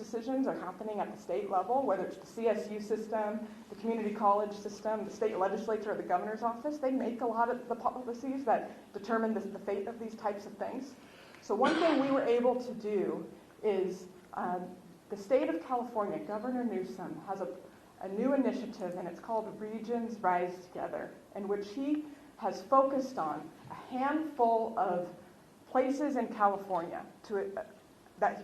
decisions are happening at the state level, whether it's the CSU system, the community college system, the state legislature, or the governor's office. They make a lot of the policies that determine the fate of these types of things. So one thing we were able to do is the state of California, Governor Newsom, has a new initiative, and it's called Regions Rise Together, in which he has focused on a handful of places in California that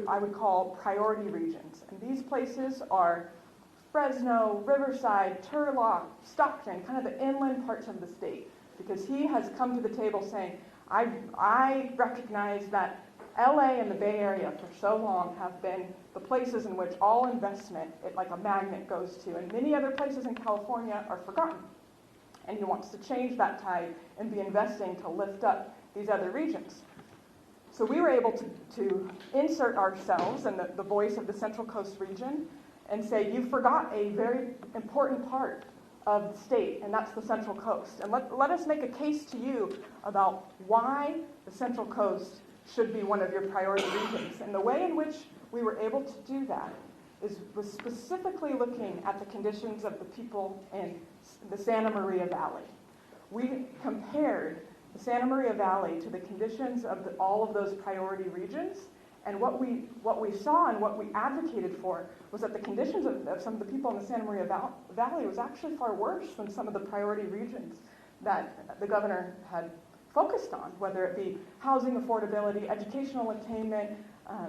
I would call priority regions. And these places are Fresno, Riverside, Turlock, Stockton, kind of the inland parts of the state, because he has come to the table saying, I recognize that LA and the Bay Area for so long have been the places in which all investment, like a magnet, goes to, and many other places in California are forgotten. And he wants to change that tide and be investing to lift up these other regions. So we were able to insert ourselves in the voice of the Central Coast region and say, you forgot a very important part of the state, and that's the Central Coast. And let us make a case to you about why the Central Coast should be one of your priority regions. And the way in which we were able to do that was specifically looking at the conditions of the people in the Santa Maria Valley. We compared the Santa Maria Valley to the conditions of all of those priority regions, and what we saw and what we advocated for was that the conditions of some of the people in the Santa Maria Valley was actually far worse than some of the priority regions that the governor had focused on, whether it be housing affordability, educational attainment,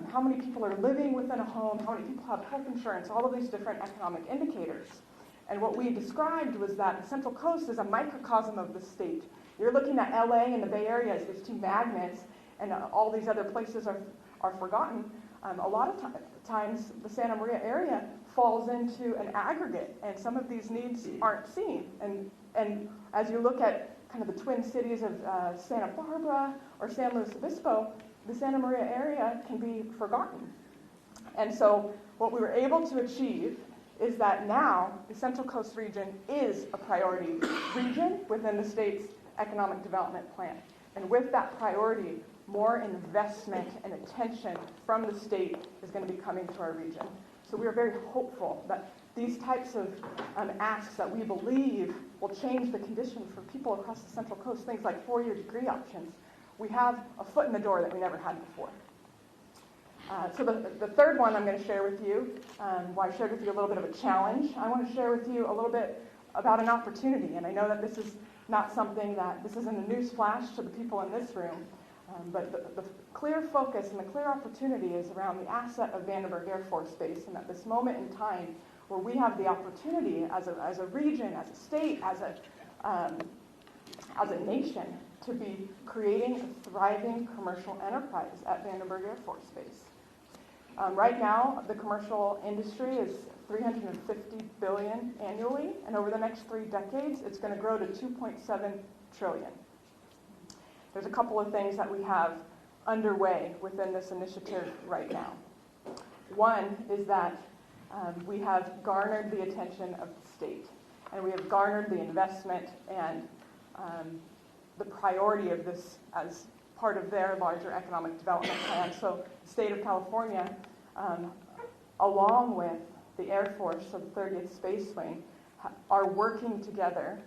how many people are living within a home, how many people have health insurance, all of these different economic indicators. And what we described was that the Central Coast is a microcosm of the state. You're looking at LA and the Bay Area as these two magnets, and all these other places are forgotten. A lot of times the Santa Maria area falls into an aggregate, and some of these needs aren't seen. And as you look at kind of the twin cities of Santa Barbara or San Luis Obispo, the Santa Maria area can be forgotten. And so what we were able to achieve is that now the Central Coast region is a priority region within the state's economic development plan. And with that priority, more investment and attention from the state is going to be coming to our region. So we are very hopeful that these types of asks that we believe will change the condition for people across the Central Coast, things like four-year degree options, we have a foot in the door that we never had before. So the third one I'm going to share with you, well, I shared with you a little bit of a challenge. I want to share with you a little bit about an opportunity. And I know that this is not something this isn't a news flash to the people in this room, but the clear focus and the clear opportunity is around the asset of Vandenberg Air Force Base. And at this moment in time, where we have the opportunity as a region, as a state, as a nation, to be creating a thriving commercial enterprise at Vandenberg Air Force Base. Right now, the commercial industry is $350 billion annually, and over the next 3 decades, it's going to grow to $2.7 trillion. There's a couple of things that we have underway within this initiative right now. One is that we have garnered the attention of the state, and we have garnered the investment and the priority of this as part of their larger economic development plan. So the state of California, along with the Air Force, so the 30th Space Wing, are working together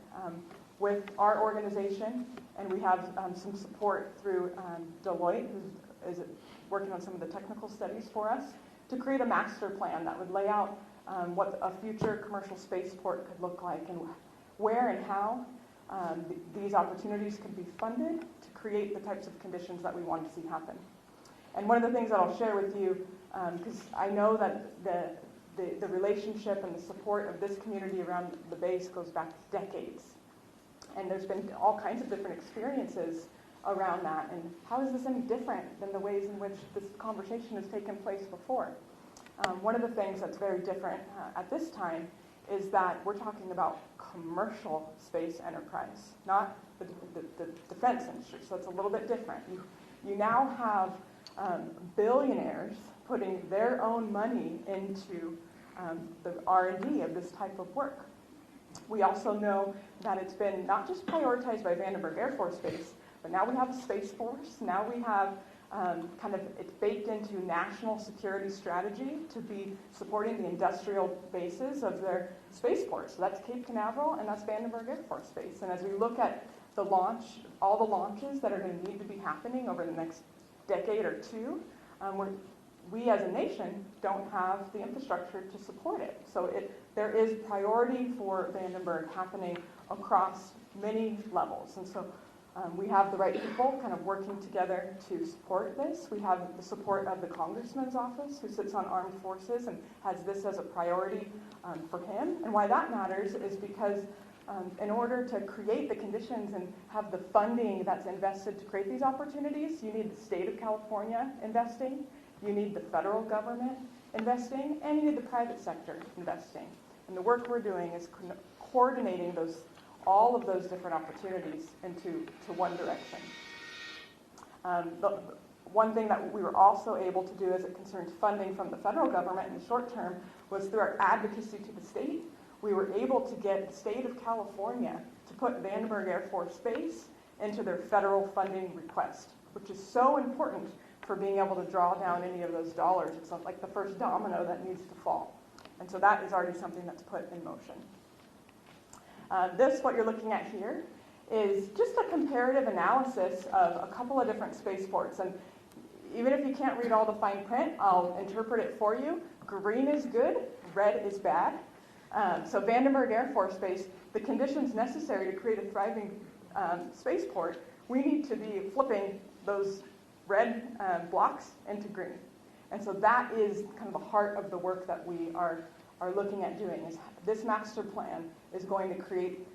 with our organization, and we have some support through Deloitte, who is working on some of the technical studies for us, to create a master plan that would lay out what a future commercial spaceport could look like, and where and how these opportunities could be funded to create the types of conditions that we want to see happen. And one of the things that I'll share with you, because I know that the relationship and the support of this community around the base goes back decades. And there's been all kinds of different experiences around that. And how is this any different than the ways in which this conversation has taken place before? One of the things that's very different at this time is that we're talking about commercial space enterprise, not the defense industry. So it's a little bit different. You now have billionaires putting their own money into the R&D of this type of work. We also know that it's been not just prioritized by Vandenberg Air Force Base, but now we have a Space Force. Now we have it's baked into national security strategy to be supporting the industrial bases of their spaceports. So that's Cape Canaveral and that's Vandenberg Air Force Base. And as we look at the launch, all the launches that are going to need to be happening over the next decade or two, we as a nation don't have the infrastructure to support it. So there is priority for Vandenberg happening across many levels. And so we have the right people kind of working together to support this. We have the support of the Congressman's office, who sits on armed forces and has this as a priority for him. And why that matters is because in order to create the conditions and have the funding that's invested to create these opportunities, you need the state of California investing, you need the federal government investing, and you need the private sector investing. And the work we're doing is coordinating all of those different opportunities into one direction. The one thing that we were also able to do as it concerns funding from the federal government in the short term was through our advocacy to the state. We were able to get the state of California to put Vandenberg Air Force Base into their federal funding request, which is so important for being able to draw down any of those dollars. It's like the first domino that needs to fall. And so that is already something that's put in motion. What you're looking at here is just a comparative analysis of a couple of different spaceports. And even if you can't read all the fine print, I'll interpret it for you. Green is good, red is bad. So Vandenberg Air Force Base, the conditions necessary to create a thriving spaceport, we need to be flipping those red blocks into green. And so that is kind of the heart of the work that we are looking at doing. Is this master plan is going to create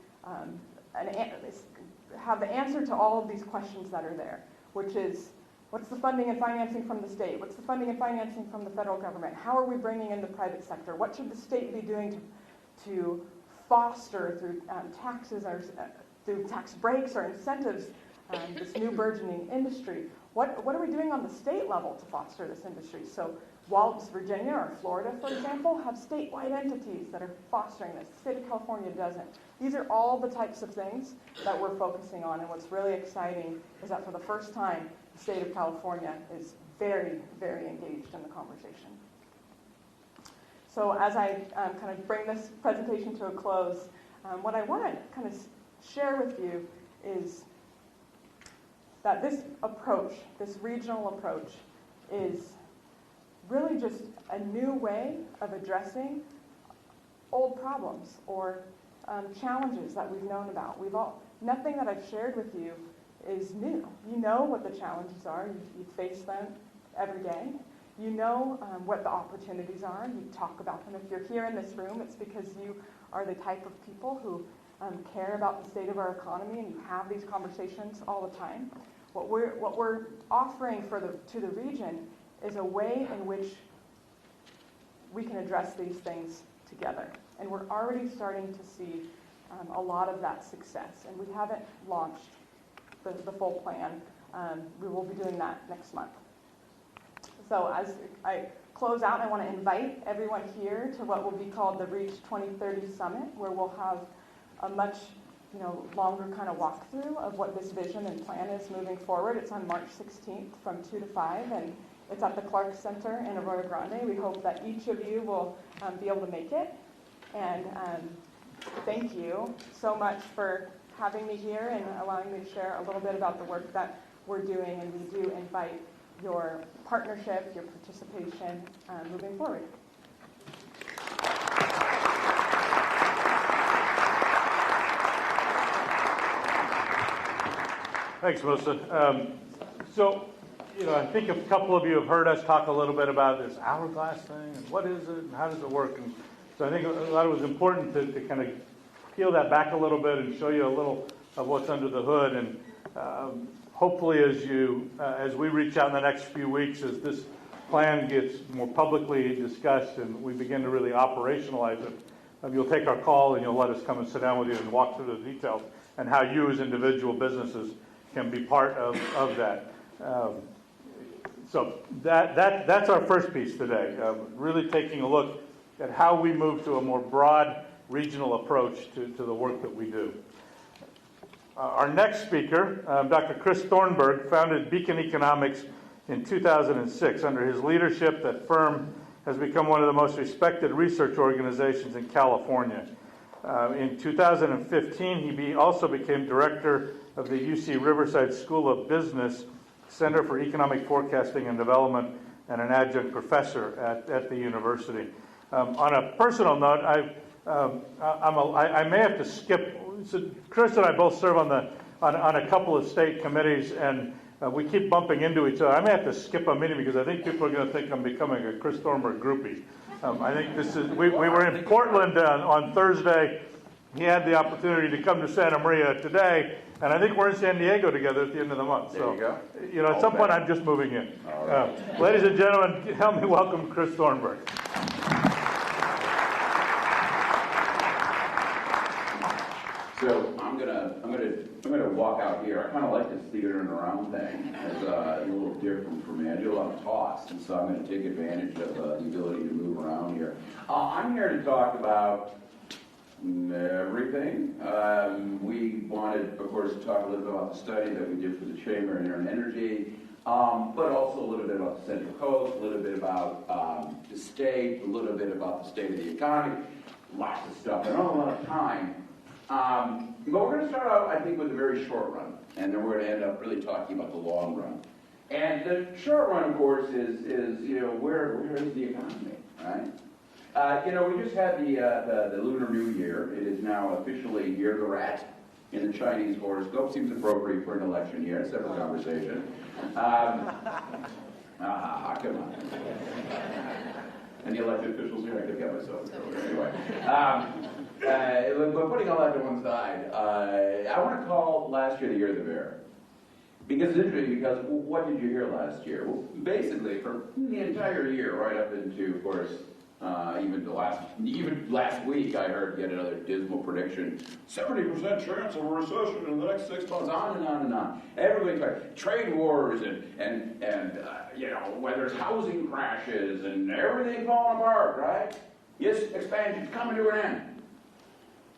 have the answer to all of these questions that are there, which is, what's the funding and financing from the state? What's the funding and financing from the federal government? How are we bringing in the private sector? What should the state be doing to foster through taxes or through tax breaks or incentives this new burgeoning industry? What are we doing on the state level to foster this industry? So while Virginia or Florida, for example, have statewide entities that are fostering this, the state of California doesn't. These are all the types of things that we're focusing on, and what's really exciting is that for the first time, the state of California is very, very engaged in the conversation. So as I kind of bring this presentation to a close, what I want to kind of share with you is that this approach, this regional approach, is really just a new way of addressing old problems or challenges that we've known about. Nothing that I've shared with you is new. You know what the challenges are. You face them every day. You know what the opportunities are. You talk about them. If you're here in this room, it's because you are the type of people who care about the state of our economy, and you have these conversations all the time. What we're offering to the region is a way in which we can address these things together. And we're already starting to see a lot of that success. And we haven't launched the full plan. We will be doing that next month. So as I close out, I want to invite everyone here to what will be called the Reach 2030 Summit, where we'll have a much longer kind of walkthrough of what this vision and plan is moving forward. It's on March 16th from 2 to 5, and it's at the Clark Center in Arroyo Grande. We hope that each of you will be able to make it. And thank you so much for having me here and allowing me to share a little bit about the work that we're doing. And we do invite your partnership, your participation moving forward. Thanks, Melissa. I think a couple of you have heard us talk a little bit about this hourglass thing, and what is it, and how does it work? And so I think I thought it was important to kind of peel that back a little bit and show you a little of what's under the hood. And hopefully as we reach out in the next few weeks, as this plan gets more publicly discussed and we begin to really operationalize it, you'll take our call and you'll let us come and sit down with you and walk through the details and how you as individual businesses can be part of that. So that's our first piece today, really taking a look at how we move to a more broad regional approach to the work that we do. Our next speaker, Dr. Chris Thornburg, founded Beacon Economics in 2006. Under his leadership, that firm has become one of the most respected research organizations in California. In 2015, he also became director of the UC Riverside School of Business, Center for Economic Forecasting and Development, and an adjunct professor at the university. On a personal note, I may have to skip. So Chris and I both serve on a couple of state committees, and we keep bumping into each other. I may have to skip a meeting because I think people are going to think I'm becoming a Chris Thornburg groupie. I think this is. We were in Portland on Thursday. He had the opportunity to come to Santa Maria today, and I think we're in San Diego together at the end of the month. There you go. You know, at some point I'm just moving in. Right. Ladies and gentlemen, help me welcome Chris Thornburg. So I'm gonna walk out here. I kind of like this theater and around thing. It's a little different for me. I do a lot of talks, and so I'm going to take advantage of the ability to move around here. I'm here to talk about everything. We wanted, of course, to talk a little bit about the study that we did for the Chamber of Aera Energy, but also a little bit about the Central Coast, a little bit about the state, a little bit about the state of the economy, lots of stuff. I don't have a lot of time. But we're going to start out, I think, with a very short run, and then we're going to end up really talking about the long run. And the short run, of course, is where is the economy, right? We just had the Lunar New Year. It is now officially Year of the Rat in the Chinese horoscope. Seems appropriate for an election year. It's a separate conversation. Come on. Any elected officials here? I could get myself. Anyway. But putting all that to one side, I want to call last year the Year of the Bear. Because it's interesting, because what did you hear last year? Well, basically, for the entire year, right up into, of course, even last week, I heard yet another dismal prediction. 70% chance of a recession in the next 6 months, on and on and on. Everybody talking trade wars and whether it's housing crashes and everything falling apart, right? Yes, expansion's coming to an end.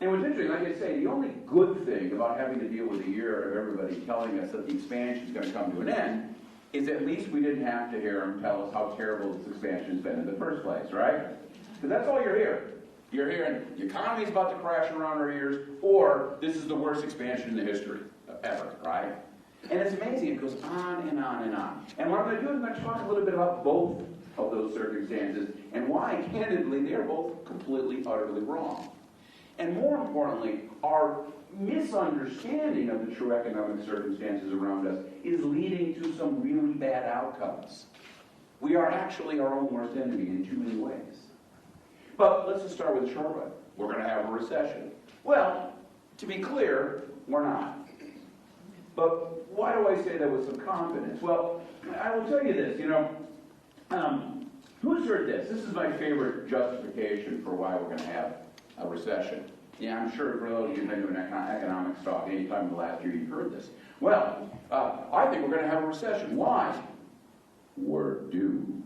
And what's interesting, like I say, the only good thing about having to deal with a year of everybody telling us that the expansion is going to come to an end is at least we didn't have to hear them tell us how terrible this expansion has been in the first place, right? Because that's all you're hearing. You're hearing the economy's about to crash around our ears, or this is the worst expansion in the history ever, right? And it's amazing. It goes on and on and on. And what I'm going to do is I'm going to talk a little bit about both of those circumstances and why, candidly, they're both completely, utterly wrong. And more importantly, our misunderstanding of the true economic circumstances around us is leading to some really bad outcomes. We are actually our own worst enemy in too many ways. But let's just start with the short run. We're going to have a recession. Well, to be clear, we're not. But why do I say that with some confidence? Well, I will tell you this, who's heard this? This is my favorite justification for why we're going to have a recession. Yeah, I'm sure for those of you who've been doing economics talk any time in the last year, you've heard this. Well, I think we're going to have a recession. Why? We're due.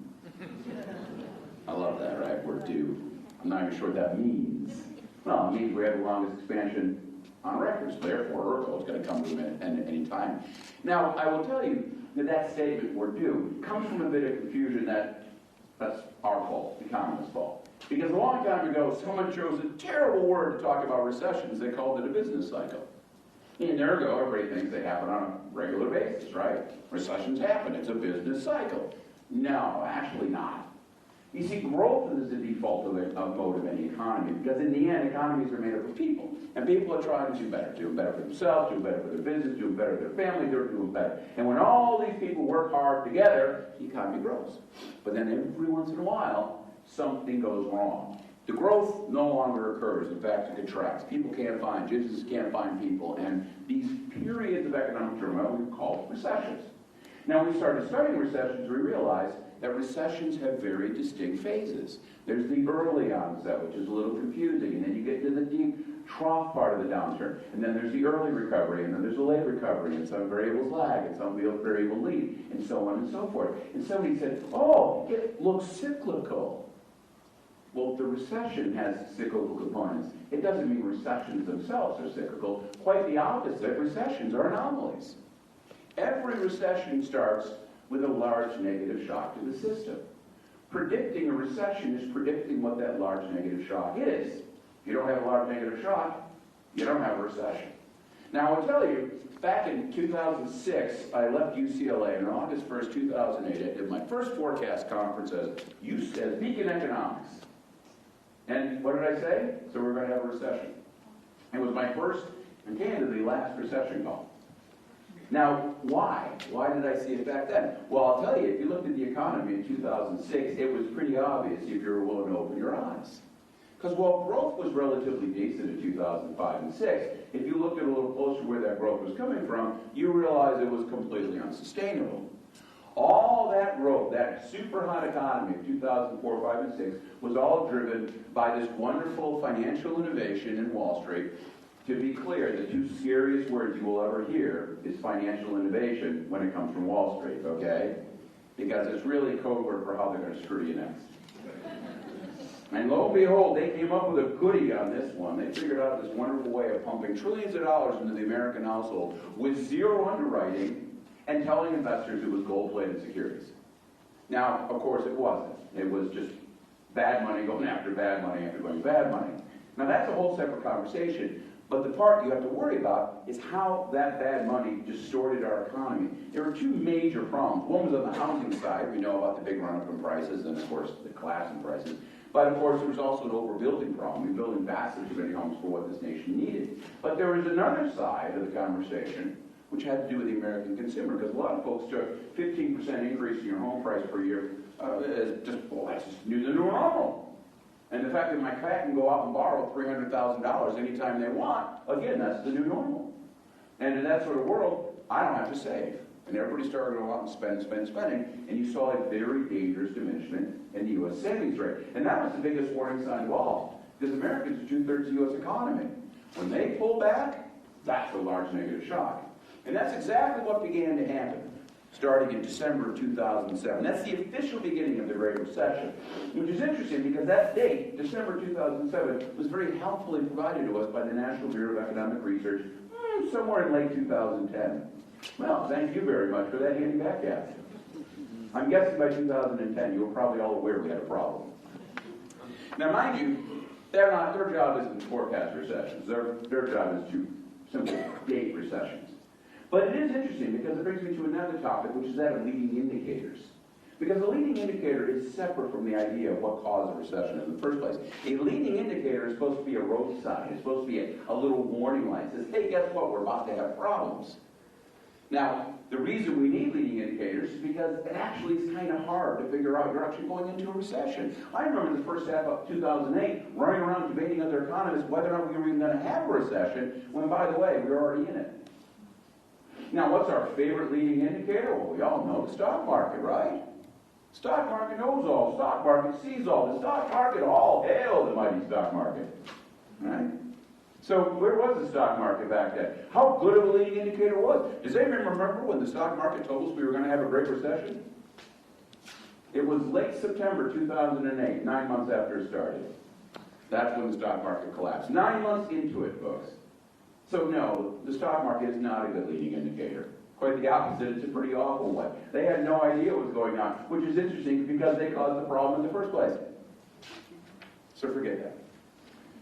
I love that, right? We're due. I'm not even sure what that means. Well, it means we have the longest expansion on record, so therefore is going to come to an end at any time. Now, I will tell you that statement, we're due, comes from a bit of confusion that's our fault, the economist's fault. Because a long time ago, someone chose a terrible word to talk about recessions. They called it a business cycle. And there you go, everybody thinks they happen on a regular basis, right? Recessions happen, it's a business cycle. No, actually not. You see, growth is the default mode of any economy, because in the end, economies are made up of people. And people are trying to do better for themselves, do better for their business, do better for their family, they're doing better. And when all these people work hard together, the economy grows. But then every once in a while, something goes wrong. The growth no longer occurs. In fact, it contracts. People can't find, businesses can't find people, and these periods of economic turmoil we call recessions. Now, when we started studying recessions, we realized that recessions have very distinct phases. There's the early onset, which is a little confusing, and then you get into the deep trough part of the downturn, and then there's the early recovery, and then there's the late recovery, and some variables lag, and some variables lead, and so on and so forth. And somebody said, oh, it looks cyclical. Well, the recession has cyclical components. It doesn't mean recessions themselves are cyclical. Quite the opposite. Recessions are anomalies. Every recession starts with a large negative shock to the system. Predicting a recession is predicting what that large negative shock is. If you don't have a large negative shock, you don't have a recession. Now, I'll tell you, back in 2006, I left UCLA, and on August 1st, 2008, I did my first forecast conference as Beacon Economics. And what did I say? So we're going to have a recession. It was my first, and candidly, last recession call. Now, why? Why did I see it back then? Well, I'll tell you, if you looked at the economy in 2006, it was pretty obvious if you were willing to open your eyes. Because while growth was relatively decent in 2005 and 6, if you looked at a little closer where that growth was coming from, you realize it was completely unsustainable. All that growth, that super hot economy of 2004, 5, and 6, was all driven by this wonderful financial innovation in Wall Street. To be clear, the two scariest words you will ever hear is financial innovation when it comes from Wall Street, okay? Because it's really code word for how they're going to screw you next. And lo and behold, they came up with a goodie on this one. They figured out this wonderful way of pumping trillions of dollars into the American household with zero underwriting and telling investors it was gold-plated securities. Now, of course, it wasn't. It was just bad money going after bad money after going bad money. Now, that's a whole separate conversation. But the part you have to worry about is how that bad money distorted our economy. There were two major problems. One was on the housing side. We know about the big run-up in prices and, of course, the collapse in prices. But, of course, there was also an overbuilding problem. We were building vastly too many homes for what this nation needed. But there was another side of the conversation which had to do with the American consumer, because a lot of folks took 15% increase in your home price per year as just, well, that's just the new normal. And the fact that my cat can go out and borrow $300,000 anytime they want, again, that's the new normal. And in that sort of world, I don't have to save. And everybody started to go out and spending, and you saw a very dangerous diminishment in the U.S. savings rate. And that was the biggest warning sign of all, because Americans are 2/3 of the U.S. economy. When they pull back, that's a large negative shock. And that's exactly what began to happen, starting in December of 2007. That's the official beginning of the Great Recession, which is interesting because that date, December 2007, was very helpfully provided to us by the National Bureau of Economic Research somewhere in late 2010. Well, thank you very much for that handy back at. I'm guessing by 2010 you were probably all aware we had a problem. Now, mind you, their job isn't to forecast recessions. Their job is to simply date recessions. But it is interesting because it brings me to another topic, which is that of leading indicators. Because a leading indicator is separate from the idea of what caused a recession in the first place. A leading indicator is supposed to be a road sign. It's supposed to be a little warning light. It says, hey, guess what? We're about to have problems. Now, the reason we need leading indicators is because it actually is kind of hard to figure out you're actually going into a recession. I remember the first half of 2008 running around debating with other economists whether or not we were even going to have a recession, when, by the way, we were already in it. Now, what's our favorite leading indicator? Well, we all know the stock market, right? Stock market knows all. Stock market sees all. The stock market, all hail the mighty stock market. Right? So where was the stock market back then? How good of a leading indicator was it? Does anyone remember when the stock market told us we were going to have a great recession? It was late September 2008, 9 months after it started. That's when the stock market collapsed. 9 months into it, folks. So no, the stock market is not a good leading indicator. Quite the opposite, it's a pretty awful one. They had no idea what was going on, which is interesting because they caused the problem in the first place. So forget that.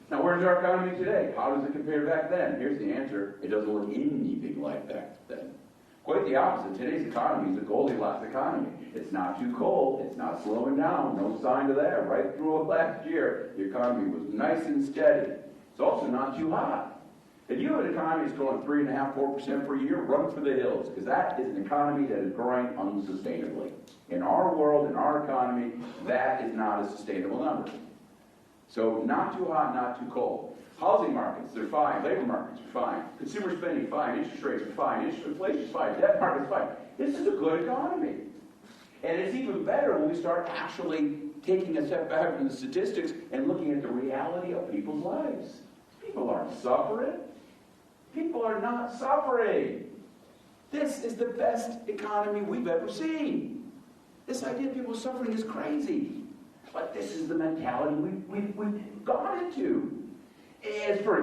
Now, where's our economy today? How does it compare back then? Here's the answer. It doesn't look anything like back then. Quite the opposite. Today's economy is a Goldilocks economy. It's not too cold. It's not slowing down. No sign of that. Right through last year, the economy was nice and steady. It's also not too hot. If you have an economy that's growing 3.5%, 4% per year, run for the hills, because that is an economy that is growing unsustainably. In our world, in our economy, that is not a sustainable number. So not too hot, not too cold. Housing markets, they're fine. Labor markets are fine. Consumer spending, fine. Interest rates are fine. Inflation is fine. Debt market's fine. This is a good economy. And it's even better when we start actually taking a step back from the statistics and looking at the reality of people's lives. People aren't suffering. People are not suffering. This is the best economy we've ever seen. This idea of people suffering is crazy. But this is the mentality we've gone into. As for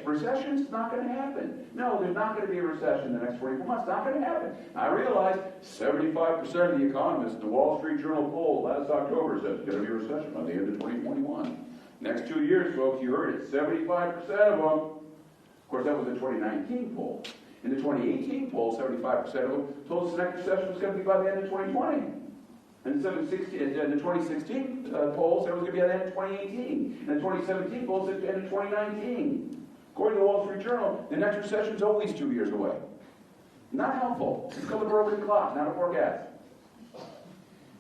recessions, it's not going to happen. No, there's not going to be a recession in the next 24 months. It's not going to happen. I realize 75% of the economists in the Wall Street Journal poll last October said it's going to be a recession by the end of 2021. Next 2 years, folks, you heard it, 75% of them. Of course, that was the 2019 poll. In the 2018 poll, 75% of them told us the next recession was going to be by the end of 2020. And the 2016 poll said it was going to be at the end of 2018. And the 2017 poll said at the end of 2019. According to the Wall Street Journal, the next recession is always 2 years away. Not helpful. It's called a rolling clock, not a forecast.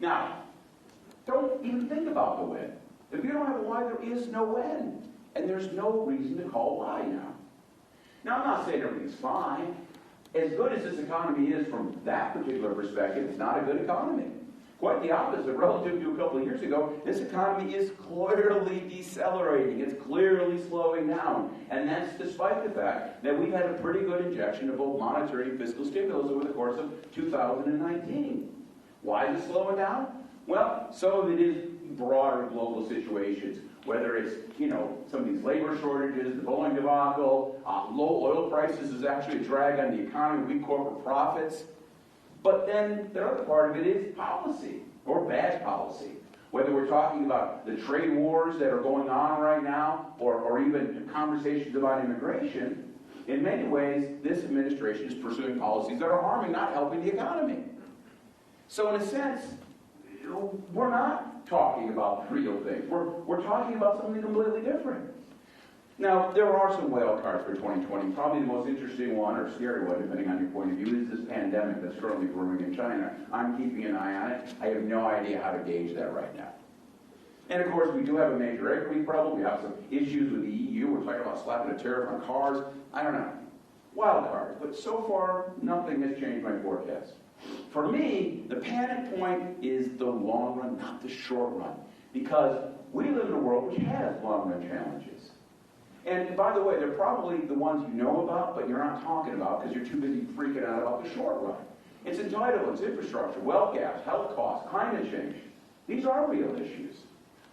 Now, don't even think about the when. If you don't have a why, there is no when. And there's no reason to call why now. Now, I'm not saying everything's fine. As good as this economy is from that particular perspective, it's not a good economy. Quite the opposite. Relative to a couple of years ago, this economy is clearly decelerating. It's clearly slowing down. And that's despite the fact that we've had a pretty good injection of both monetary and fiscal stimulus over the course of 2019. Why is it slowing down? Well, some of it is broader global situations, whether it's, some of these labor shortages, the Boeing debacle, low oil prices is actually a drag on the economy, weak corporate profits. But then the other part of it is policy, or bad policy. Whether we're talking about the trade wars that are going on right now, or even conversations about immigration, in many ways, this administration is pursuing policies that are harming, not helping the economy. So in a sense, we're not talking about real things. We're talking about something completely different. Now, there are some wild cards for 2020. Probably the most interesting one, or scary one, depending on your point of view, is this pandemic that's currently brewing in China. I'm keeping an eye on it. I have no idea how to gauge that right now. And of course, we do have a major equity problem. We have some issues with the EU. We're talking about slapping a tariff on cars. I don't know. Wild card. But so far, nothing has changed my forecast. For me, the panic point is the long run, not the short run. Because we live in a world which has long-run challenges. And by the way, they're probably the ones you know about, but you're not talking about because you're too busy freaking out about the short run. It's entitlements, infrastructure, wealth gaps, health costs, climate change. These are real issues.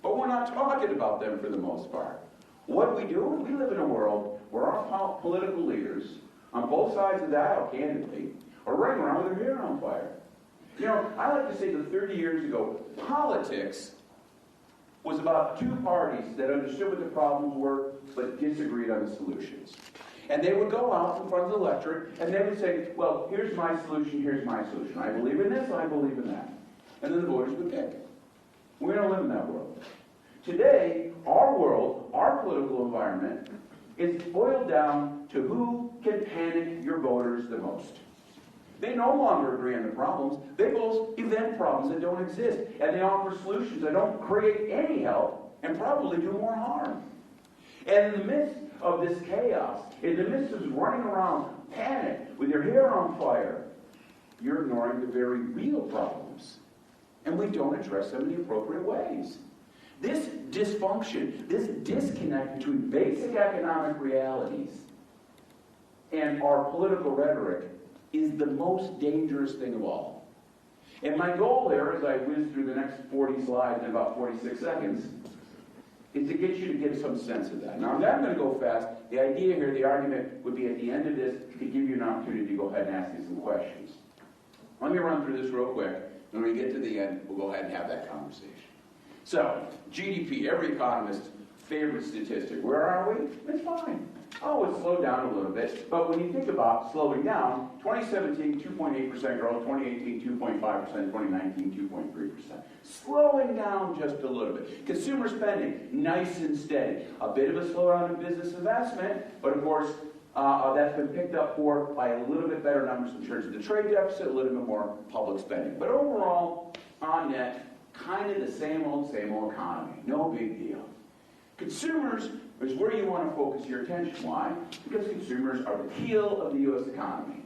But we're not talking about them for the most part. What we do, we live in a world where our political leaders, on both sides of the aisle, candidly, are running around with their hair on fire. I like to say that 30 years ago, politics was about two parties that understood what the problems were, but disagreed on the solutions. And they would go out in front of the electorate, and they would say, well, here's my solution, here's my solution. I believe in this, I believe in that. And then the voters would pick. We don't live in that world. Today, our world, our political environment, is boiled down to who can panic your voters the most. They no longer agree on the problems. They both invent problems that don't exist. And they offer solutions that don't create any help and probably do more harm. And in the midst of this chaos, in the midst of running around panic with your hair on fire, you're ignoring the very real problems. And we don't address them in the appropriate ways. This dysfunction, this disconnect between basic economic realities and our political rhetoric is the most dangerous thing of all. And my goal there, as I whiz through the next 40 slides in about 46 seconds, is to get you to get some sense of that. Now, I'm not going to go fast. The idea here, the argument, would be at the end of this to give you an opportunity to go ahead and ask you some questions. Let me run through this real quick. When we get to the end, we'll go ahead and have that conversation. So, GDP, every economist's favorite statistic. Where are we? It's fine. Oh, it slowed down a little bit. But when you think about slowing down, 2017, 2.8% growth, 2018, 2.5%, 2019, 2.3%. Slowing down just a little bit. Consumer spending, nice and steady. A bit of a slowdown in business investment, but of course, that's been picked up for by a little bit better numbers in terms of the trade deficit, a little bit more public spending. But overall, on net, kind of the same old economy. No big deal. Consumers is where you want to focus your attention. Why? Because consumers are the keel of the U.S. economy.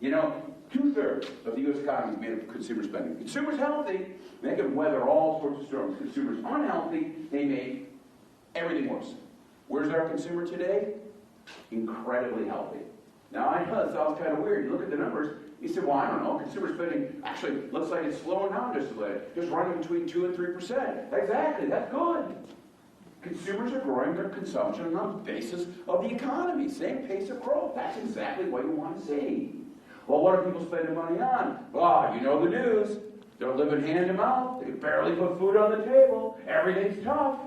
2/3 of the U.S. economy is made up of consumer spending. Consumers healthy, they can weather all sorts of storms. Consumers unhealthy, they make everything worse. Where's our consumer today? Incredibly healthy. Now, I know that sounds kind of weird. You look at the numbers, you say, well, I don't know. Consumer spending actually looks like it's slowing down just a little. Just running between 2 and 3%. Exactly, that's good. Consumers are growing their consumption on the basis of the economy. Same pace of growth. That's exactly what you want to see. Well, what are people spending money on? Well, you know the news. They're living hand to mouth. They barely put food on the table. Everything's tough.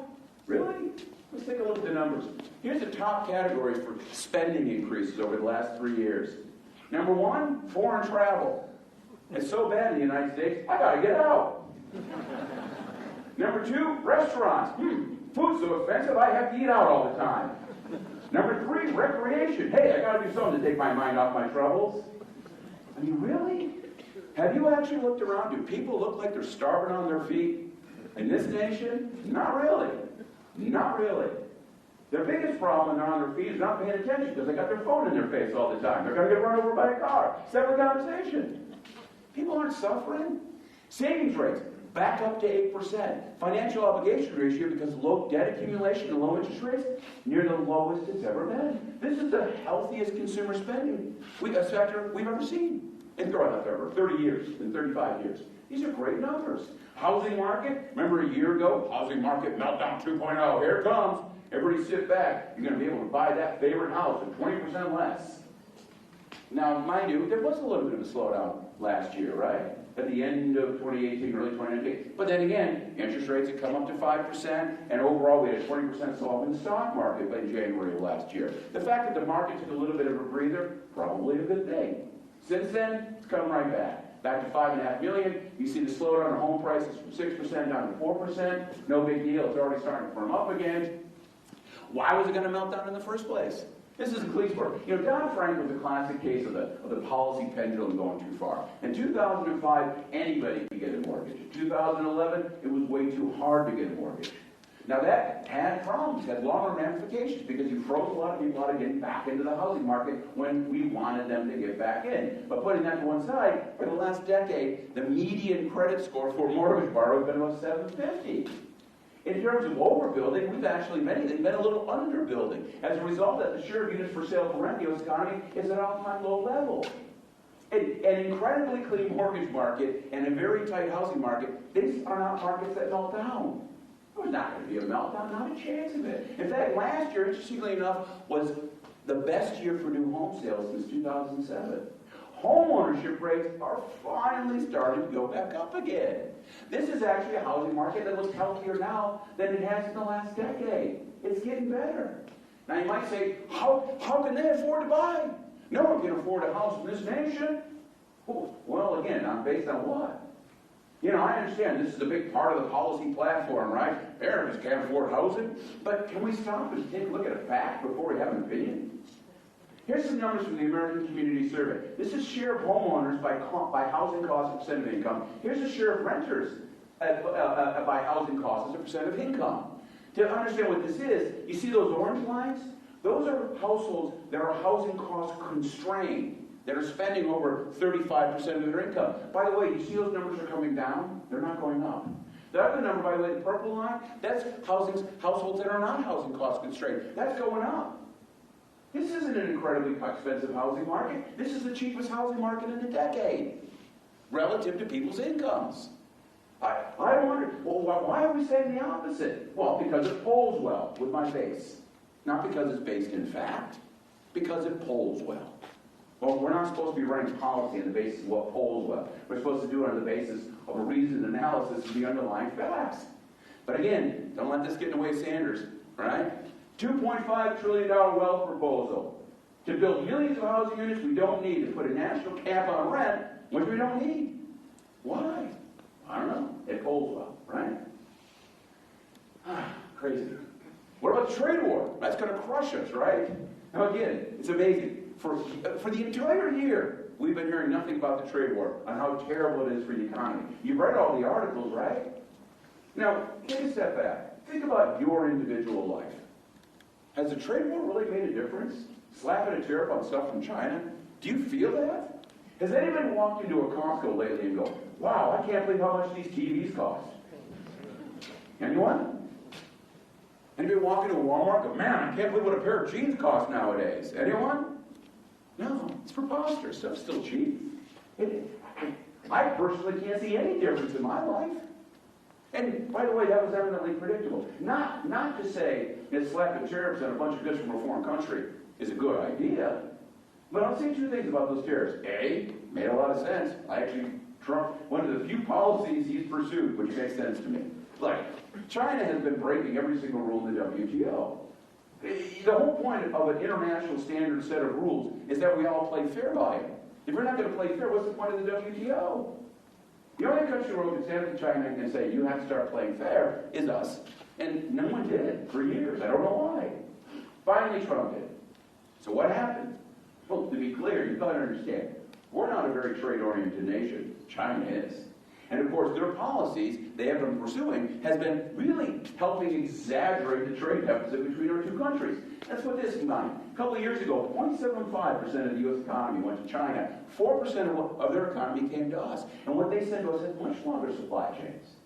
Really? Let's take a look at the numbers. Here's the top categories for spending increases over the last 3 years. Number one, foreign travel. It's so bad in the United States, I gotta get out. Number two, restaurants. Food's so expensive, I have to eat out all the time. Number three, recreation. Hey, I gotta do something to take my mind off my troubles. I mean, really? Have you actually looked around? Do people look like they're starving on their feet in this nation? Not really. Not really. Their biggest problem when they're on their feet is not paying attention because they got their phone in their face all the time. They're going to get run over by a car. Separate conversation. People aren't suffering. Savings rates back up to 8%. Financial obligation ratio, because low debt accumulation and low interest rates, near the lowest it's ever been. This is the healthiest consumer spending sector we've ever seen. In 30 years, in 35 years. These are great numbers. Housing market, remember a year ago, housing market meltdown 2.0, here it comes. Everybody sit back. You're going to be able to buy that favorite house at 20% less. Now, mind you, there was a little bit of a slowdown last year, right? At the end of 2018, early 2019. But then again, interest rates had come up to 5%, and overall we had a 20% sell-off in the stock market by January of last year. The fact that the market took a little bit of a breather, probably a good thing. Since then, it's come right back. Back to 5.5 million. You see the slowdown in home prices from 6% down to 4%. No big deal. It's already starting to firm up again. Why was it going to melt down in the first place? This is Cleesburg. You know, Dodd-Frank was a classic case of the policy pendulum going too far. In 2005, anybody could get a mortgage. In 2011, it was way too hard to get a mortgage. Now that had problems, had longer ramifications, because you froze a lot of people out of getting back into the housing market when we wanted them to get back in. But putting that to one side, for the last decade, the median credit score for mortgage borrowers has been about 750. In terms of overbuilding, we've actually been a little underbuilding. As a result of that, the share of units for sale for rent in the U.S. economy is at an all-time low level. An incredibly clean mortgage market and a very tight housing market, these are not markets that melt down. There's not going to be a meltdown, not a chance of it. In fact, last year, interestingly enough, was the best year for new home sales since 2007. Home ownership rates are finally starting to go back up again. This is actually a housing market that looks healthier now than it has in the last decade. It's getting better. Now you might say, how can they afford to buy? No one can afford a house in this nation. Well, again, based on what? You know, I understand this is a big part of the policy platform, right? Americans can't afford housing. But can we stop and take a look at a fact before we have an opinion? Here's some numbers from the American Community Survey. This is share of homeowners by housing costs as a percent of income. Here's the share of renters by housing costs as a percent of income. To understand what this is, you see those orange lines? Those are households that are housing cost constrained, that are spending over 35% of their income. By the way, you see those numbers are coming down? They're not going up. The other number, by the way, the purple line, that's households that are not housing cost constrained. That's going up. This isn't an incredibly expensive housing market. This is the cheapest housing market in a decade, relative to people's incomes. I wonder, well, why are we saying the opposite? Well, because it polls well with my base. Not because it's based in fact, because it polls well. Well, we're not supposed to be running policy on the basis of what polls well. We're supposed to do it on the basis of a reasoned analysis of the underlying facts. But again, don't let this get in the way of Sanders, right? $2.5 trillion wealth proposal to build millions of housing units we don't need, to put a national cap on rent, which we don't need. Why? I don't know. It polls well, right? Crazy. What about the trade war? That's going to crush us, right? Now again, it's amazing. For the entire year, we've been hearing nothing about the trade war, on how terrible it is for the economy. You've read all the articles, right? Now, take a step back. Think about your individual life. Has the trade war really made a difference? Slapping a tariff on stuff from China? Do you feel that? Has anyone walked into a Costco lately and go, wow, I can't believe how much these TVs cost? Anyone? Anybody walk into a Walmart and go, man, I can't believe what a pair of jeans cost nowadays? Anyone? No, it's preposterous. Stuff's still cheap. I personally can't see any difference in my life. And by the way, that was eminently predictable. Not to say that slapping tariffs on a bunch of goods from a foreign country is a good idea, but I'll say two things about those tariffs. A, made a lot of sense. Trump, one of the few policies he's pursued, which makes sense to me. Like, China has been breaking every single rule in the WTO. The whole point of an international standard set of rules is that we all play fair by it. If we're not going to play fair, what's the point of the WTO? The only country where we can stand up to China and say, you have to start playing fair, is us. And no one did it for years. I don't know why. Finally, Trump did. So what happened? Well, to be clear, you've got to understand, we're not a very trade-oriented nation. China is. And of course, their policies they have been pursuing has been really helping exaggerate the trade deficit between our two countries. Let's put this in mind. A couple of years ago, 0.75% of the U.S. economy went to China. 4% of their economy came to us. And what they sent to us had much longer supply chains.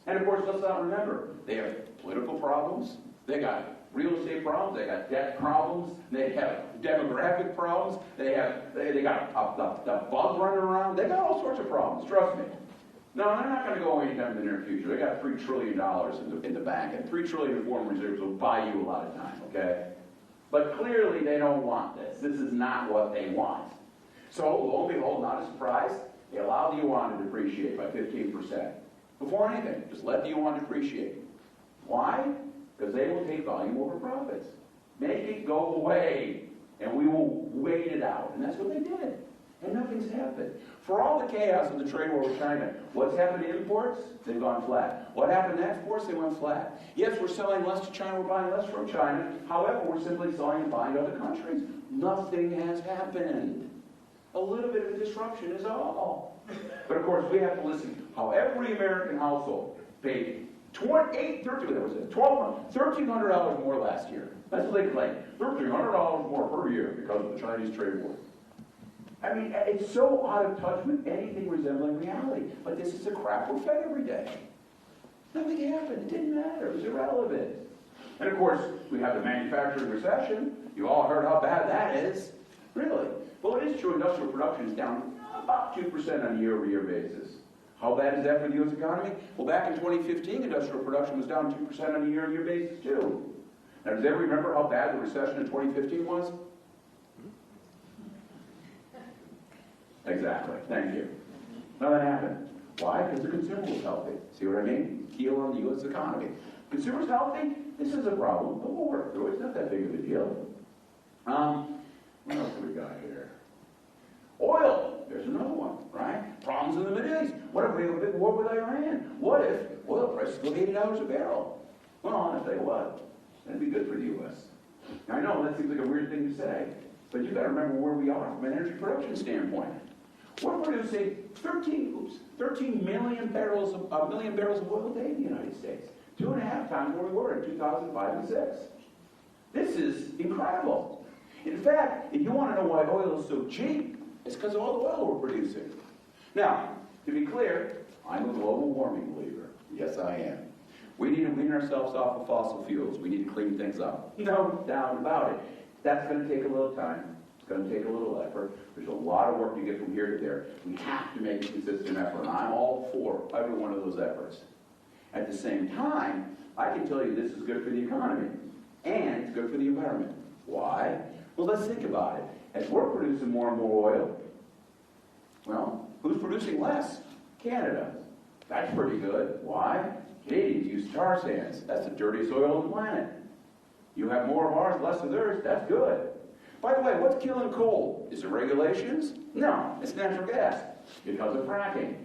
And of course, let's not remember, they have political problems. They got real estate problems. They got debt problems. They have demographic problems. They got a bug running around. They got all sorts of problems. Trust me. No, they're not going to go anytime in the near future. They got $3 trillion in the bank, and $3 trillion in foreign reserves will buy you a lot of time, okay? But clearly they don't want this. This is not what they want. So, lo and behold, not a surprise, they allow the yuan to depreciate by 15%. Before anything, just let the yuan depreciate. Why? Because they will take volume over profits. Make it go away, and we will wait it out. And that's what they did. And nothing's happened. For all the chaos of the trade war with China, what's happened to imports? They've gone flat. What happened to exports? They went flat. Yes, we're selling less to China, we're buying less from China. However, we're simply selling and buying to other countries. Nothing has happened. A little bit of a disruption is all. But of course, we have to listen how every American household paid $1,300 more last year. That's what they claim. $1,300 more per year because of the Chinese trade war. I mean, it's so out of touch with anything resembling reality. But this is the crap we're fed every day. Nothing happened. It didn't matter. It was irrelevant. And of course, we have the manufacturing recession. You all heard how bad that is. Really. Well, it is true industrial production is down about 2% on a year-over-year basis. How bad is that for the U.S. economy? Well, back in 2015, industrial production was down 2% on a year-over-year basis, too. Now, does everybody remember how bad the recession in 2015 was? Exactly. Thank you. Nothing happened. Why? Because the consumer was healthy. See what I mean? Keel on the U.S. economy. Consumer's healthy? This is a problem, but we'll work through it. It's not that big of a deal. What else do we got here? Oil. There's another one, right? Problems in the Middle East. What if we have a big war with Iran? What if oil prices go $80 a barrel? Well, I'll tell you what. That'd be good for the U.S. Now, I know that seems like a weird thing to say, but you've got to remember where we are from an energy production standpoint. We're producing 13 million barrels of oil a day in the United States. 2.5 times where we were in 2005 and 6. This is incredible. In fact, if you want to know why oil is so cheap, it's because of all the oil we're producing. Now, to be clear, I'm a global warming believer. Yes, I am. We need to wean ourselves off of fossil fuels. We need to clean things up. No doubt about it. That's going to take a little time. It's going to take a little effort. There's a lot of work to get from here to there. We have to make a consistent effort, and I'm all for every one of those efforts. At the same time, I can tell you this is good for the economy, and it's good for the environment. Why? Well, let's think about it. As we're producing more and more oil, well, who's producing less? Canada. That's pretty good. Why? Canadians use tar sands. That's the dirtiest oil on the planet. You have more of ours, less of theirs. That's good. By the way, what's killing coal? Is it regulations? No, it's natural gas because of fracking.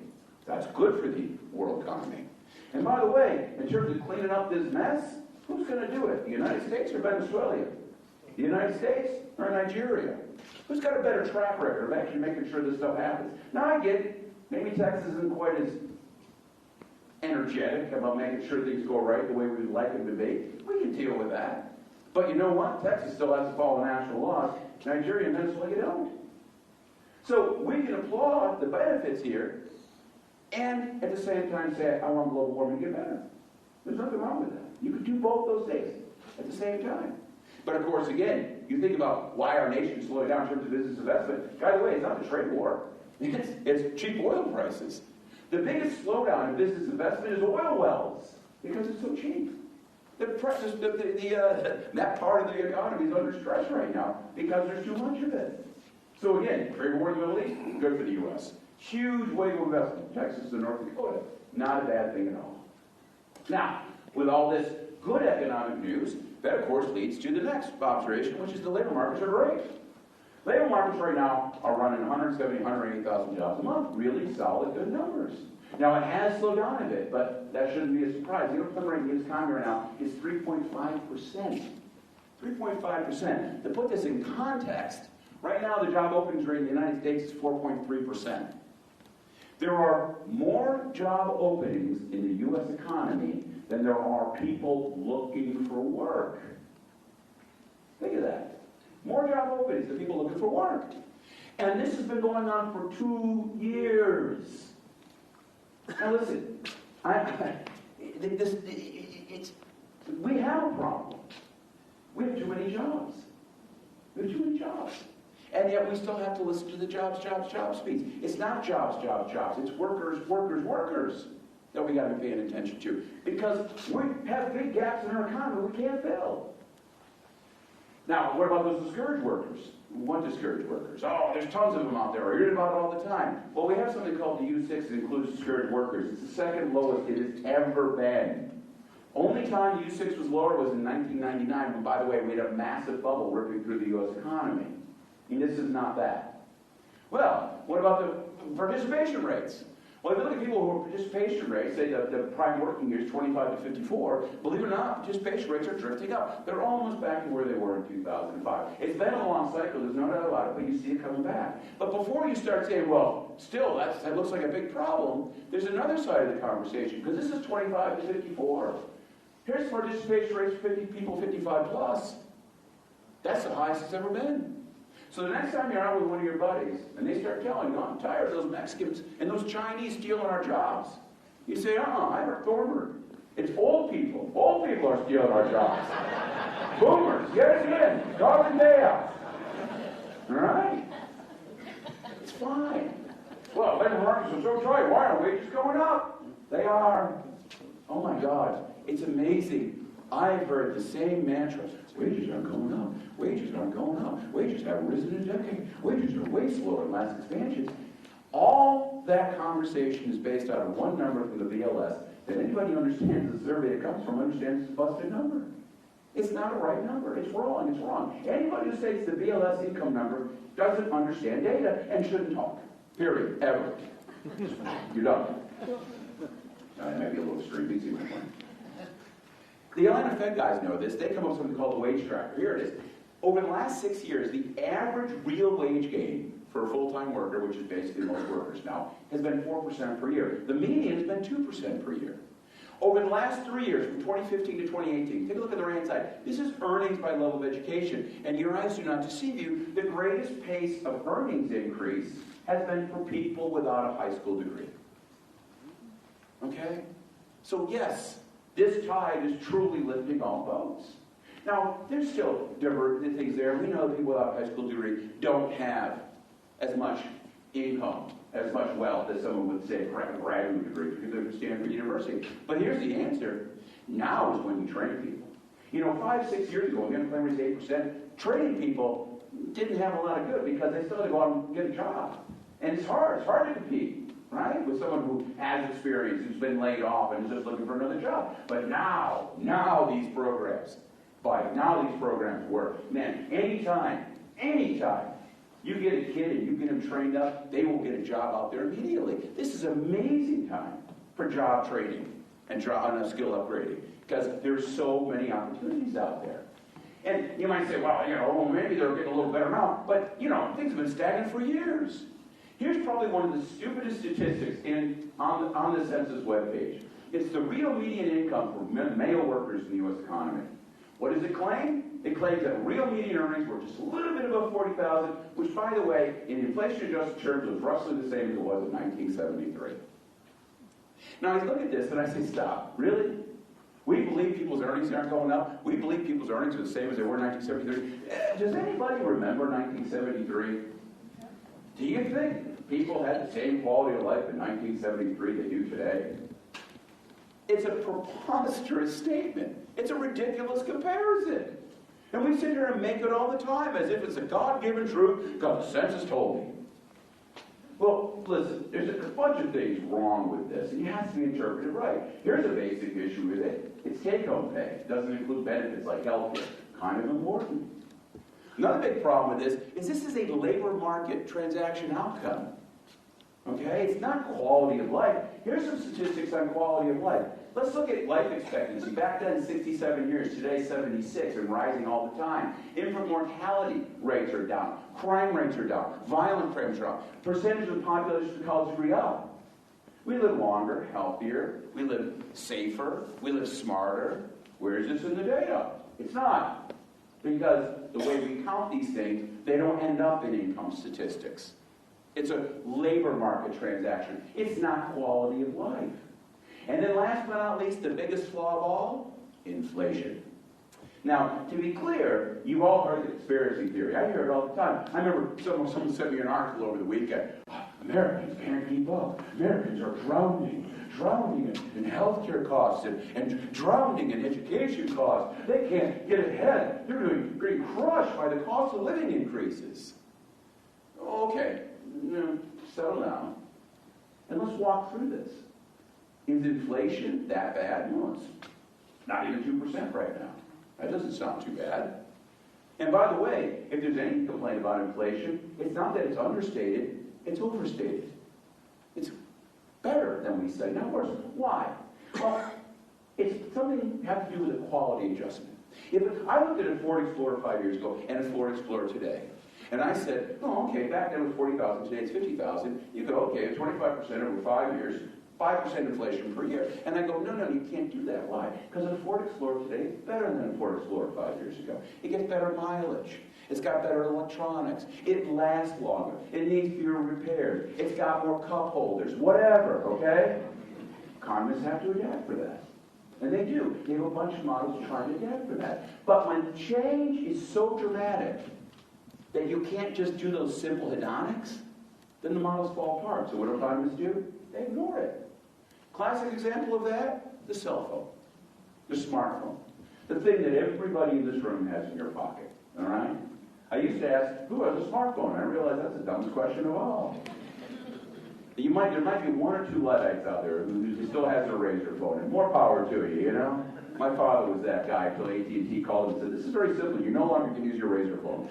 That's good for the world economy. And by the way, in terms of cleaning up this mess, who's going to do it? The United States or Venezuela? The United States or Nigeria? Who's got a better track record of actually making sure this stuff happens? Now, I get it. Maybe Texas isn't quite as energetic about making sure things go right the way we would like them to be. We can deal with that. But you know what? Texas still has to follow national laws. Nigeria and Venezuela don't. So we can applaud the benefits here and at the same time say, I want global warming to get better. There's nothing wrong with that. You can do both those things at the same time. But of course, again, you think about why our nation is slowing down in terms of business investment. By the way, it's not the trade war. It's cheap oil prices. The biggest slowdown in business investment is oil wells, because it's so cheap. That part of the economy is under stress right now because there's too much of it. So again, trade war in the Middle East, good for the U.S. Huge wave of investment, Texas and North Dakota. Not a bad thing at all. Now, with all this good economic news, that of course leads to the next observation, which is the labor markets are great. Labor markets right now are running 170,000, 180,000 jobs a month. Really solid, good numbers. Now, it has slowed down a bit, but that shouldn't be a surprise. The unemployment rate in the economy right now is 3.5%. 3.5%. To put this in context, right now the job openings rate in the United States is 4.3%. There are more job openings in the U.S. economy than there are people looking for work. Think of that. More job openings than people looking for work. And this has been going on for 2 years. Now listen, we have a problem. We have too many jobs. We have too many jobs. And yet we still have to listen to the jobs speech. It's not jobs. It's workers that we got to be paying attention to. Because we have big gaps in our economy we can't fill. Now, what about those discouraged workers? What discouraged workers? Oh, there's tons of them out there. I hear about it all the time. Well, we have something called the U6 that includes discouraged workers. It's the second lowest it has ever been. Only time the U6 was lower was in 1999, when, by the way, we had a massive bubble ripping through the U.S. economy. And this is not that. Well, what about the participation rates? Well, if you look at people who are participation rates, say the prime working years, 25 to 54, believe it or not, participation rates are drifting up. They're almost back to where they were in 2005. It's been a long cycle, there's no doubt about it, but you see it coming back. But before you start saying, well, still, that looks like a big problem, there's another side of the conversation, because this is 25 to 54. Here's participation rates for people 55 plus. That's the highest it's ever been. So the next time you're out with one of your buddies, and they start telling you, I'm tired of those Mexicans and those Chinese stealing our jobs, you say, I heard Thornburg. It's old people. Old people are stealing our jobs. Boomers, get us in. Dog and day out. All right? It's fine. Well, labor markets are so tight. Why are wages going up? They are. Oh my God. It's amazing. I've heard the same mantra. Wages aren't going up. Wages aren't going up. Wages haven't risen in a decade. Wages are way slower than last expansions. All that conversation is based out of one number from the BLS that anybody who understands the survey it comes from understands it's a busted number. It's not a right number. It's wrong. It's wrong. Anybody who states the BLS income number doesn't understand data and shouldn't talk. Period. Ever. You're done. That may be a little extreme. Easy one. The Atlanta Fed guys know this. They come up with something called the wage tracker. Here it is. Over the last 6 years, the average real wage gain for a full-time worker, which is basically most workers now, has been 4% per year. The median has been 2% per year. Over the last 3 years, from 2015 to 2018, take a look at the right-hand side. This is earnings by level of education. And your eyes do not deceive you. The greatest pace of earnings increase has been for people without a high school degree. Okay? So yes, this tide is truly lifting all boats. Now, there's still different things there. We know that people without a high school degree don't have as much income, as much wealth as someone would say for a graduate degree because they're at Stanford University. But here's the answer. Now is when you train people. You know, 5-6 years ago, when the unemployment rate was 8%, training people didn't have a lot of good because they still had to go out and get a job. And it's hard to compete, right, with someone who has experience, who's been laid off and is just looking for another job. But now these programs work. Man, anytime you get a kid and you get them trained up, they will get a job out there immediately. This is an amazing time for job training and skill upgrading because there's so many opportunities out there. And you might say, well, maybe they're getting a little better now, but, things have been stagnant for years. Here's probably one of the stupidest statistics on the census webpage. It's the real median income for male workers in the U.S. economy. What does it claim? It claims that real median earnings were just a little bit above $40,000, which, by the way, in inflation-adjusted terms was roughly the same as it was in 1973. Now, I look at this and I say, stop. Really? We believe people's earnings aren't going up? We believe people's earnings are the same as they were in 1973? Does anybody remember 1973? Do you think people had the same quality of life in 1973 they do today? It's a preposterous statement. It's a ridiculous comparison. And we sit here and make it all the time as if it's a God-given truth because the census told me. Well, listen, there's a bunch of things wrong with this, and it has to be interpreted right. Here's a basic issue with it. It's take-home pay. It doesn't include benefits like health care. Kind of important. Another big problem with this is a labor market transaction outcome. Okay? It's not quality of life. Here's some statistics on quality of life. Let's look at life expectancy. Back then, 67 years. Today, 76, and rising all the time. Infant mortality rates are down. Crime rates are down. Violent crimes are up. Percentage of the population with a college degree up. We live longer, healthier. We live safer. We live smarter. Where is this in the data? It's not. Because the way we count these things, they don't end up in income statistics. It's a labor market transaction. It's not quality of life. And then last but not least, the biggest flaw of all, inflation. Now, to be clear, you've all heard the conspiracy theory. I hear it all the time. I remember someone sent me an article over the weekend. Americans can't keep up. Americans are drowning in healthcare costs and drowning in education costs. They can't get ahead. They're getting crushed by the cost of living increases. Okay, settle down. And let's walk through this. Is inflation that bad? No, it's not even 2% right now. That doesn't sound too bad. And by the way, if there's any complaint about inflation, it's not that it's understated, it's overstated. It's better than we say. Now, of course, why? Well, it's something that has to do with a quality adjustment. If I looked at a Ford Explorer 5 years ago and a Ford Explorer today, and I said, oh, okay, back then it was 40,000, today it's 50,000. You go, okay, 25% over 5 years, 5% inflation per year. And I go, no, you can't do that. Why? Because a Ford Explorer today is better than a Ford Explorer 5 years ago. It gets better mileage. It's got better electronics. It lasts longer. It needs fewer repairs. It's got more cup holders. Whatever, okay? Economists have to adapt for that. And they do. They have a bunch of models trying to adapt for that. But when change is so dramatic that you can't just do those simple hedonics, then the models fall apart. So what do economists do? They ignore it. Classic example of that, the cell phone, the smartphone, the thing that everybody in this room has in your pocket, all right? I used to ask, who has a smartphone? And I realized that's the dumbest question of all. There might be one or two Luddites out there who still has a razor phone, and more power to you, you know? My father was that guy until AT&T called and said, this is very simple, you no longer can use your razor phone.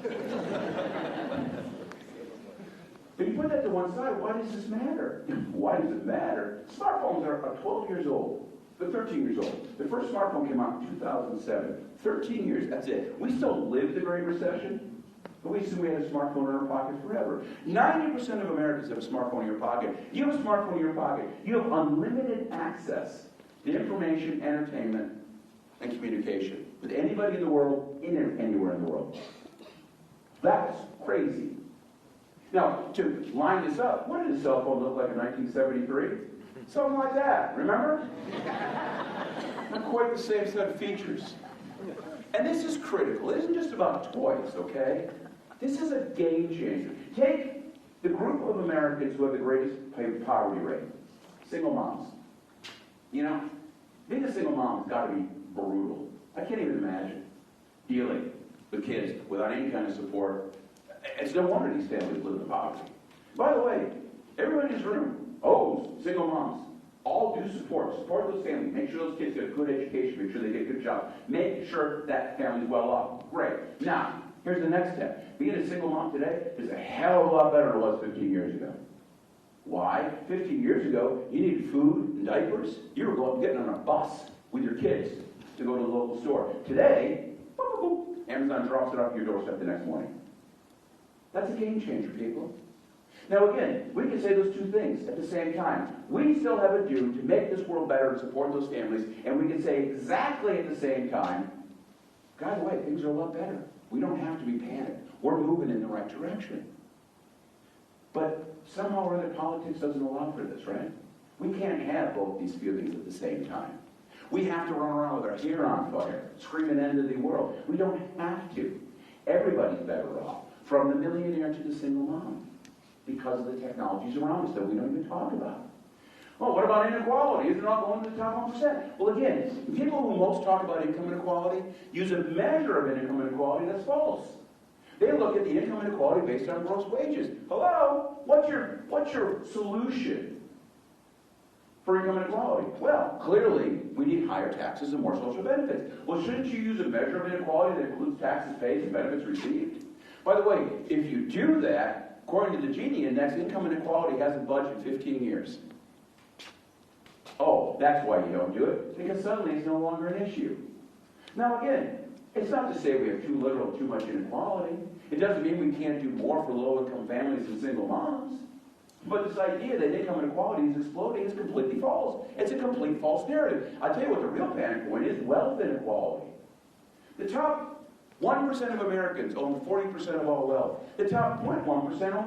But you put that to one side, why does this matter? Why does it matter? Smartphones are 12 years old. They're 13 years old. The first smartphone came out in 2007. 13 years, that's it. We still lived the Great Recession, but we assume we had a smartphone in our pocket forever. 90% of Americans have a smartphone in your pocket. You have a smartphone in your pocket. You have unlimited access to information, entertainment, and communication with anybody in the world, anywhere in the world. That's crazy. Now, to line this up, what did a cell phone look like in 1973? Something like that, remember? Not quite the same set of features. And this is critical. It isn't just about toys, okay? This is a game changer. Take the group of Americans who have the greatest poverty rate. Single moms. You know, being a single mom has got to be brutal. I can't even imagine dealing with kids without any kind of support. It's no wonder these families live in poverty. By the way, everyone in this room, single moms, all do support those families. Make sure those kids get a good education. Make sure they get a good job. Make sure that family's well off. Great. Now, here's the next step. Being a single mom today is a hell of a lot better than it was 15 years ago. Why? 15 years ago, you needed food and diapers. You were getting on a bus with your kids to go to the local store. Today, boop, boop, boop, Amazon drops it off your doorstep the next morning. That's a game changer, people. Now again, we can say those two things at the same time. We still have a duty to make this world better and support those families, and we can say exactly at the same time, by the way, things are a lot better. We don't have to be panicked. We're moving in the right direction. But somehow or other, politics doesn't allow for this, right? We can't have both these feelings at the same time. We have to run around with our hair on fire, screaming end of the world. We don't have to. Everybody's better off, from the millionaire to the single mom. because of the technologies around us that we don't even talk about. Well, what about inequality? Isn't it all going to the top 1%? Well, again, people who most talk about income inequality use a measure of income inequality that's false. They look at the income inequality based on gross wages. Hello? What's your solution for income inequality? Well, clearly, we need higher taxes and more social benefits. Well, shouldn't you use a measure of inequality that includes taxes paid and benefits received? By the way, if you do that, according to the Gini Index, income inequality hasn't budged in 15 years. Oh, that's why you don't do it, because suddenly it's no longer an issue. Now again, it's not to say we have too little or too much inequality. It doesn't mean we can't do more for low-income families and single moms. But this idea that income inequality is exploding is completely false. It's a complete false narrative. I'll tell you what the real panic point is: wealth inequality. The top 1% of Americans own 40% of all wealth. The top 0.1% own